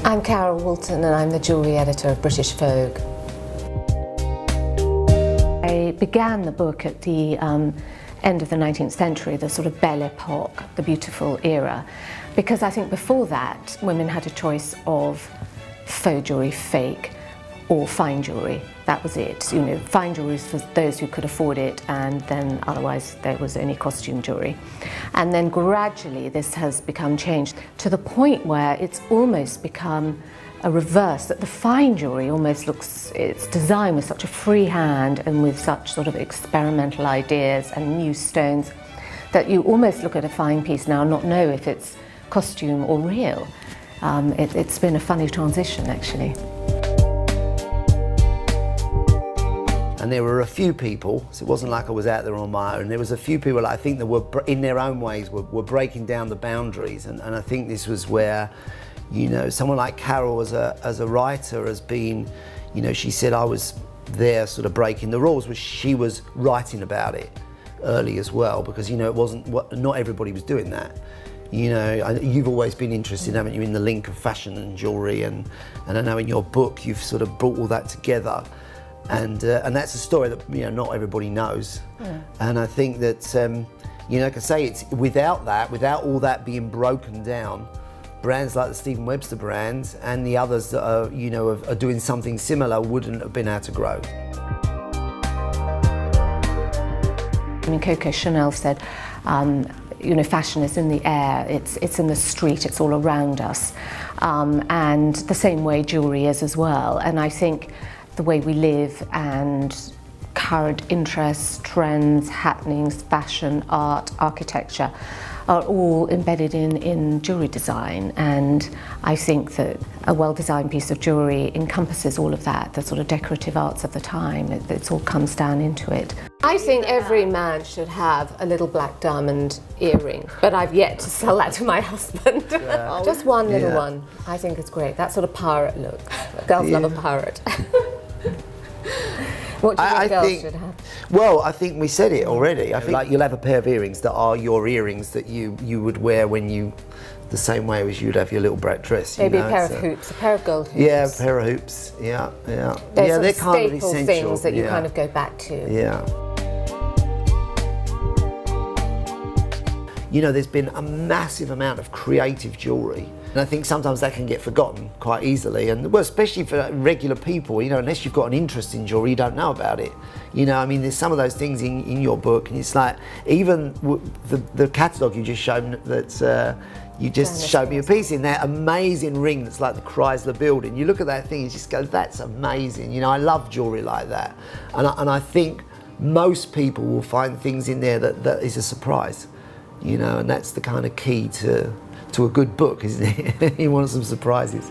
I'm Carol Woolton and I'm the jewellery editor of British Vogue. I began the book at the end of the 19th century, the sort of Belle Epoque, the beautiful era, because I think before that women had a choice of faux jewellery, fake, or fine jewellery. That was it. You know, fine jewellery was for those who could afford it, and then otherwise there was only costume jewellery. And then gradually this has become changed to the point where it's almost become a reverse, that the fine jewellery almost looks, it's designed with such a free hand and with such sort of experimental ideas and new stones that you almost look at a fine piece now and not know if it's costume or real. It's been a funny transition, actually. And there were a few people, so it wasn't like I was out there on my own, there was a few people that I think that were, in their own ways, were breaking down the boundaries, and I think this was where, you know, someone like Carol as a writer has been, you know, she said I was there sort of breaking the rules, but she was writing about it early as well, because, you know, it wasn't, not everybody was doing that. You know, you've always been interested, haven't you, in the link of fashion and jewellery, and I know in your book you've sort of brought all that together. And that's a story that, you know, not everybody knows. Yeah. And I think that, you know, like I say, it's without all that being broken down, brands like the Stephen Webster brand and the others that are, you know, are doing something similar wouldn't have been able to grow. I mean, Coco Chanel said, you know, fashion is in the air, it's in the street, it's all around us. And the same way jewellery is as well. And I think the way we live and current interests, trends, happenings, fashion, art, architecture are all embedded in jewellery design, and I think that a well-designed piece of jewellery encompasses all of that, the sort of decorative arts of the time. It all comes down into it. I think every man should have a little black diamond earring, but I've yet to sell that to my husband. Yeah. Just one little one. I think it's great. That sort of pirate look. Girls love a pirate. What do you think girls should have? Well, I think we said it already. I think like you'll have a pair of earrings that are your earrings that you would wear when you, the same way as you'd have your little black dress. Maybe you know? A pair of hoops, a pair of gold hoops. Yeah, a pair of hoops. Yeah. They're kind of essential things that you kind of go back to. Yeah. You know, there's been a massive amount of creative jewellery, and I think sometimes that can get forgotten quite easily, and well, especially for regular people, you know, unless you've got an interest in jewellery, you don't know about it. You know, I mean, there's some of those things in your book, and it's like, even the catalogue you just showed, that you just showed me a piece in, that amazing ring that's like the Chrysler Building. You look at that thing and you just go, that's amazing. You know, I love jewellery like that, and I think most people will find things in there that is a surprise. You know, and that's the kind of key to a good book, isn't it? You want some surprises.